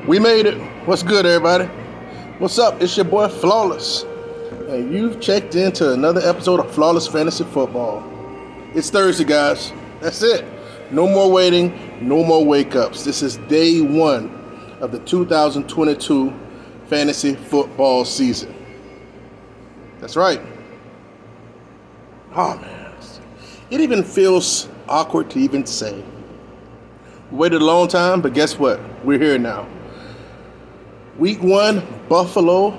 We made it. What's good, everybody? What's up? It's your boy Flawless, and you've checked into another episode of Flawless Fantasy Football. It's Thursday, guys. That's it. No more waiting, no more wake-ups. This is day one of the 2022 fantasy football season. That's right. Oh, man. It even feels awkward to even say. We waited a long time, but guess what? We're here now. Week 1, Buffalo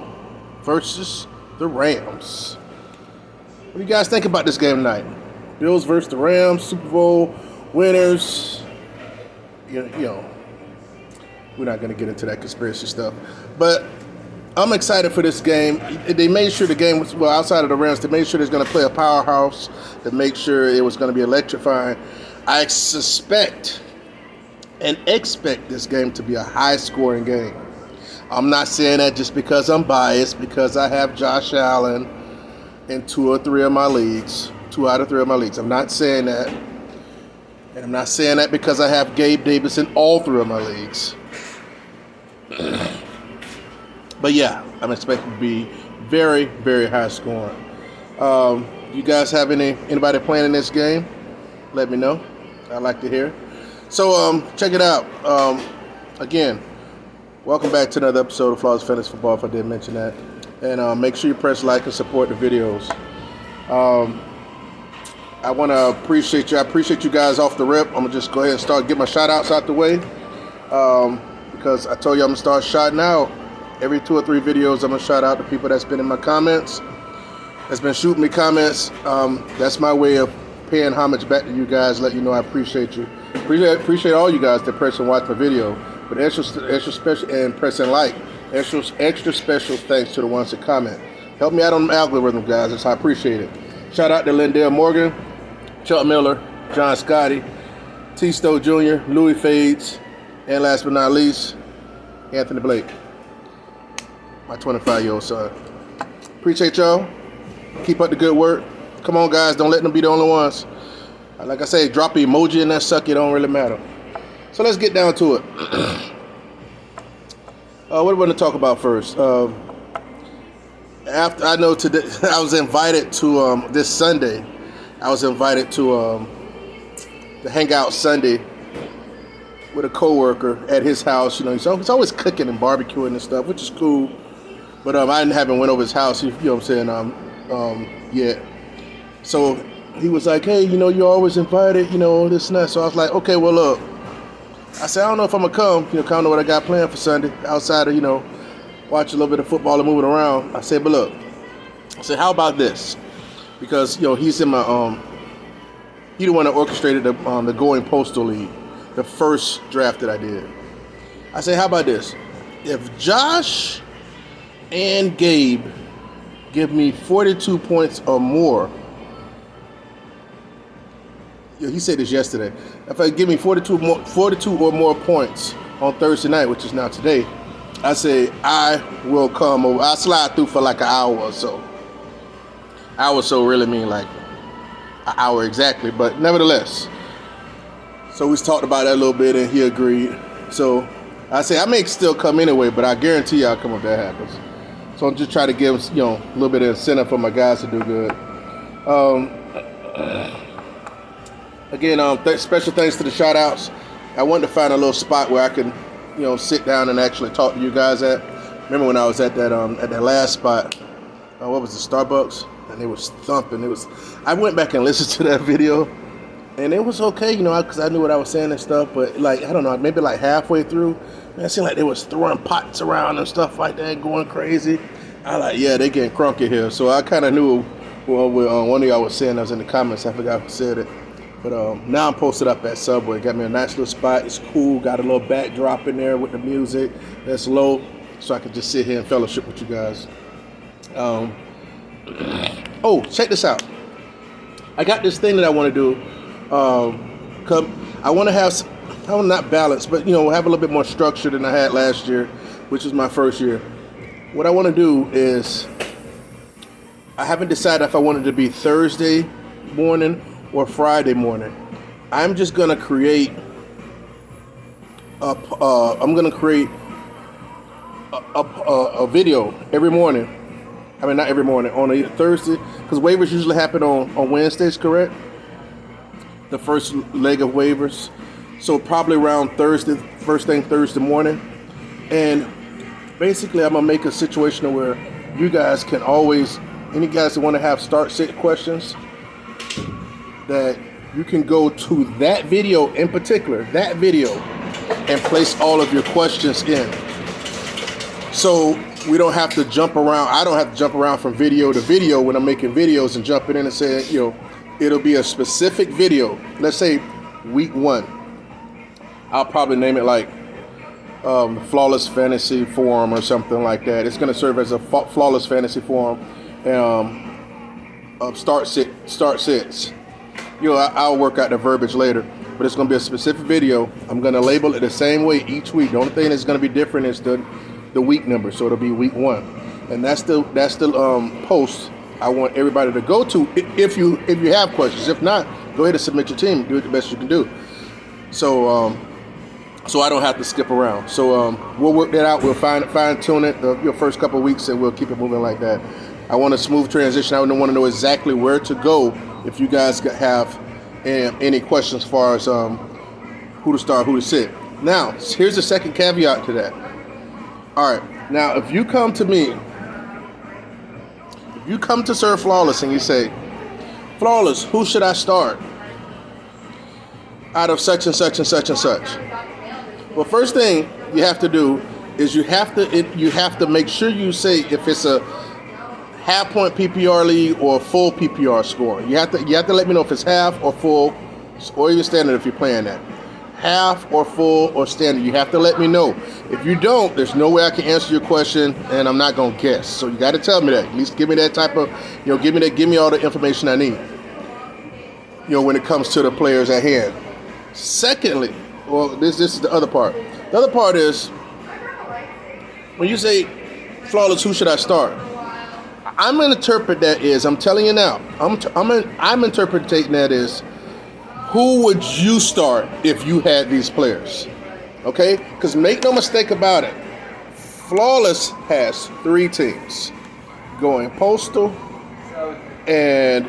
versus the Rams. What do you guys think about this game tonight? Bills versus the Rams, Super Bowl winners. You know, we're not going to get into that conspiracy stuff. But I'm excited for this game. They made sure the game was, well, outside of the Rams, they made sure they're going to play a powerhouse. They made sure it was going to be electrifying. I suspect and expect this game to be a high-scoring game. I'm not saying that just because I'm biased, because I have Josh Allen in 2 out of 3 of my leagues. I'm not saying that. And I'm not saying that because I have Gabe Davis in all 3 of my leagues. But yeah, I'm expecting to be very, very high scoring. You guys have anybody playing in this game? Let me know. I'd like to hear. So check it out. Again, welcome back to another episode of Flawless Fantasy Football, if I didn't mention that. And make sure you press like and support the videos. I want to appreciate you. I appreciate you guys off the rip. I'm going to just go ahead and get my shout-outs out the way. Because I told you I'm going to start shouting out. Every 2 or 3 videos, I'm going to shout out the people that's been in my comments, that's been shooting me comments. That's my way of paying homage back to you guys, let you know I appreciate you. Appreciate all you guys that press and watch my video. But extra special and press and like. Extra special thanks to the ones that comment. Help me out on the algorithm, guys. That's how I appreciate it. Shout out to Lindell Morgan, Chuck Miller, John Scotty, T. Stowe Jr., Louis Fades, and last but not least, Anthony Blake, my 25-year-old son. Appreciate y'all. Keep up the good work. Come on, guys. Don't let them be the only ones. Like I say, drop an emoji in that suck. It don't really matter. So let's get down to it. What do we want to talk about first? After I know today, I was invited to this Sunday. I was invited to the Hangout Sunday with a coworker at his house. You know, he's always cooking and barbecuing and stuff, which is cool. But I haven't went over his house. You know what I'm saying? Yet. So he was like, "Hey, you know, you're always invited. You know, this and that." So I was like, "Okay, well, look." I said, "I don't know if I'm gonna come. You know, kind of know what I got planned for Sunday outside of, you know, watch a little bit of football and moving around." I said, "But look," I said, "how about this?" Because, you know, he's in my he the one that orchestrated the Going Postal League, the first draft that I did. I said, "How about this? If Josh and Gabe give me 42 points or more," he said this yesterday, "if I give me 42 or more points on Thursday night," which is now today, I say I will come over. I'll slide through for like an hour or so. Hour or so really mean like an hour exactly, but nevertheless. So we talked about that a little bit, and he agreed. So I say I may still come anyway, but I guarantee you I'll come if that happens. So I'm just trying to give, you know, a little bit of incentive for my guys to do good. Again, special thanks to the shout-outs. I wanted to find a little spot where I can, you know, sit down and actually talk to you guys at. Remember when I was at that last spot? What was it, Starbucks? And it was thumping. I went back and listened to that video, and it was okay, you know, because I knew what I was saying and stuff. But like, I don't know, maybe like halfway through, man, it seemed like they was throwing pots around and stuff like that, going crazy. I like, yeah, they getting crunky here. So I kind of knew what one of y'all was saying. I was in the comments. I forgot who said it. But now I'm posted up at Subway. Got me a nice little spot. It's cool. Got a little backdrop in there with the music that's low, so I can just sit here and fellowship with you guys. Oh, check this out. I got this thing that I want to do. I want to have, not balance, but, you know, have a little bit more structure than I had last year, which was my first year. What I want to do is, I haven't decided if I want it to be Thursday morning or Friday morning. I'm just gonna create a video every morning. I mean, not every morning, on a Thursday, because waivers usually happen on Wednesdays, correct? The first leg of waivers. So probably around Thursday, first thing Thursday morning. And basically, I'm going to make a situation where you guys can always, any guys that want to have start sit questions, that you can go to that video in particular, that video, and place all of your questions in. So we don't have to jump around. I don't have to jump around from video to video when I'm making videos and jumping in and saying, it'll be a specific video. Let's say week 1. I'll probably name it like Flawless Fantasy Forum or something like that. It's going to serve as a Flawless Fantasy Forum of start sits. I'll work out the verbiage later, but it's going to be a specific video. I'm going to label it the same way each week. The only thing that's going to be different is the week number, so it'll be week 1, and that's the post I want everybody to go to if you have questions. If not, go ahead and submit your team. Do it the best you can do. So I don't have to skip around. So we'll work that out. We'll fine tune it your first couple of weeks, and we'll keep it moving like that. I want a smooth transition. I want to know exactly where to go if you guys have any questions as far as who to start, who to sit. Now, here's the second caveat to that. All right. Now, if you come to me, if you come to Sir Flawless and you say, Flawless, who should I start out of such and such and such and such? Well, first thing you have to do is you have to make sure you say if it's a half point PPR league or full PPR score. You have to let me know if it's half or full, or even standard if you're playing that. Half or full or standard. You have to let me know. If you don't, there's no way I can answer your question, and I'm not gonna guess. So you got to tell me that. At least give me that type of, give me all the information I need. When it comes to the players at hand. Secondly, well, this is the other part. The other part is when you say, Flawless, who should I start? I'm gonna interpret that as, I'm telling you now, I'm interpreting that as, who would you start if you had these players? Okay? Because make no mistake about it, Flawless has 3 teams going Postal, and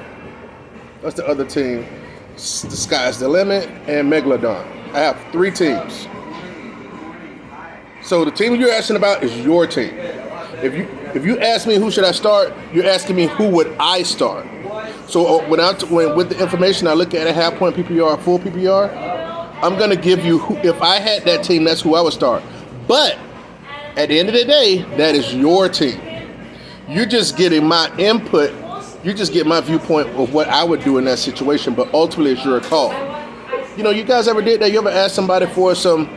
what's the other team? The Sky's the Limit and Megalodon. I have 3 teams. So the team you're asking about is your team. If you ask me who should I start, you're asking me who would I start. So when with the information I look at a half point PPR, full PPR, I'm gonna give you if I had that team, that's who I would start. But at the end of the day, that is your team. You're just getting my input. You just get my viewpoint of what I would do in that situation. But ultimately, it's your call. You guys ever did that? You ever asked somebody for some?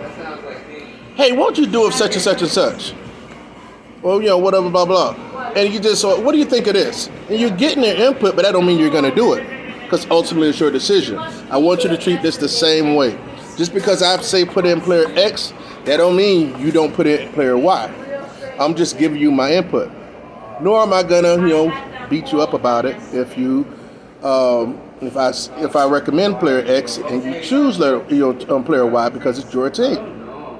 Hey, won't you do if such and such and such? Well, whatever, blah, blah. And you just, what do you think of this? And you're getting their input, but that don't mean you're going to do it. Because ultimately, it's your decision. I want you to treat this the same way. Just because I say put in player X, that don't mean you don't put in player Y. I'm just giving you my input. Nor am I going to, beat you up about it if you, if I recommend player X and you choose player Y because it's your team.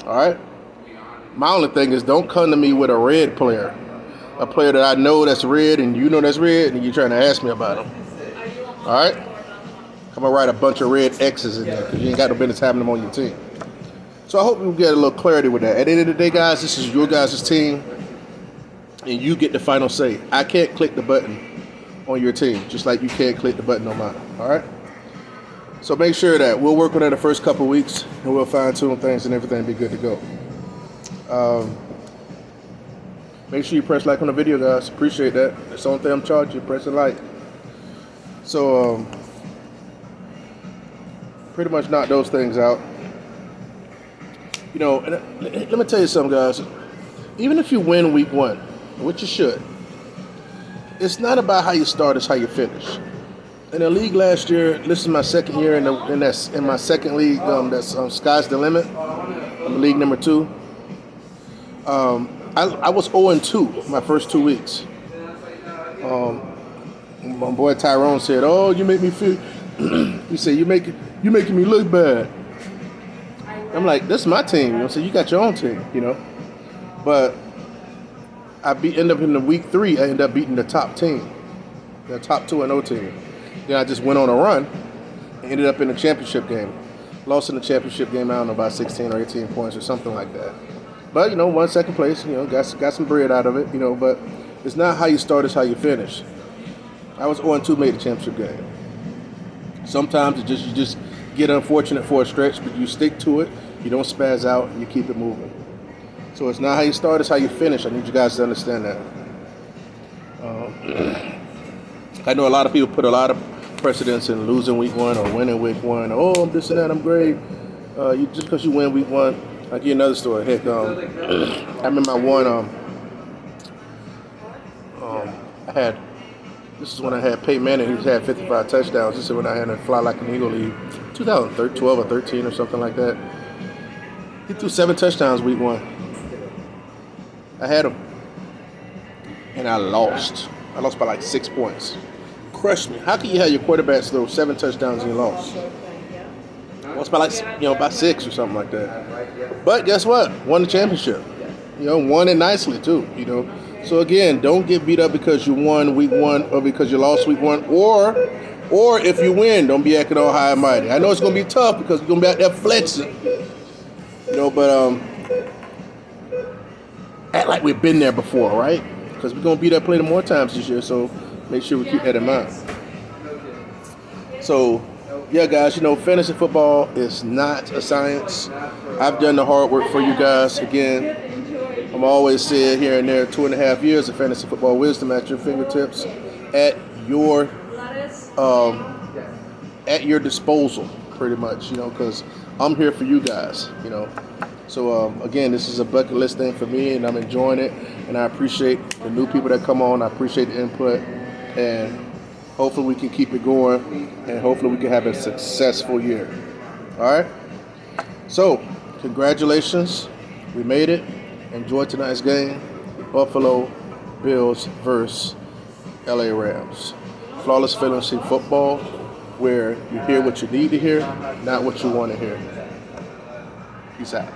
All right? My only thing is, don't come to me with a red player, a player that I know that's red and you know that's red, and you're trying to ask me about him. All right? I'm going to write a bunch of red X's in there because you ain't got no business having them on your team. So I hope you get a little clarity with that. At the end of the day, guys, this is your guys' team, and you get the final say. I can't click the button on your team, just like you can't click the button on mine. All right? So make sure that we'll work on that the first couple of weeks, and we'll fine-tune things and everything be good to go. Make sure you press like on the video, guys. Appreciate that. That's the only thing I'm charging you, pressing like. So, pretty much knock those things out. And let me tell you something, guys. Even if you win week 1, which you should, it's not about how you start, it's how you finish. In the league last year, this is my second year in my second league, that's Sky's the Limit. I'm league number 2. I was 0-2 my first 2 weeks. My boy Tyrone said, "Oh, you make me feel." He said, "You making me look bad." I'm like, "This is my team." So you got your own team, But end up in the week 3. I ended up beating the top team, the top 2-0 team. Then I just went on a run and ended up in the championship game. Lost in the championship game, I don't know, by 16 or 18 points or something like that. But, won second place, got some bread out of it, but it's not how you start, it's how you finish. I was 0-2, made the championship game. Sometimes you just get unfortunate for a stretch, but you stick to it, you don't spaz out, and you keep it moving. So it's not how you start, it's how you finish. I need you guys to understand that. I know a lot of people put a lot of precedence in losing week 1 or winning week 1. Oh, I'm this and that, I'm great. Just because you win week 1. I'll give you another story. Heck, I remember I won. This is when I had Peyton Manning, who's had 55 touchdowns. This is when I had him fly like an eagle league, 2012 or 13 or something like that. He threw 7 touchdowns week 1. I had him, and I lost. I lost by like 6 points. Crushed me. How can you have your quarterbacks throw 7 touchdowns and you lost? Lost by like by 6 or something like that. But guess what? Won the championship. Won it nicely too. So again, don't get beat up because you won week 1 or because you lost week 1, or if you win, don't be acting all high and mighty. I know it's gonna be tough because you're gonna be out there flexing. But act like we've been there before, right? Because we're gonna beat up plenty more times this year. So make sure we keep that in mind. So, yeah, guys, fantasy football is not a science. I've done the hard work for you guys. Again, I'm always saying here and there, 2.5 years of fantasy football wisdom at your fingertips, at your disposal, pretty much. Because I'm here for you guys. So again, this is a bucket list thing for me, and I'm enjoying it. And I appreciate the new people that come on. I appreciate the input, and hopefully we can keep it going, and hopefully we can have a successful year. All right? So, congratulations. We made it. Enjoy tonight's game. Buffalo Bills versus LA Rams. Flawless Fantasy Football, where you hear what you need to hear, not what you want to hear. Peace out.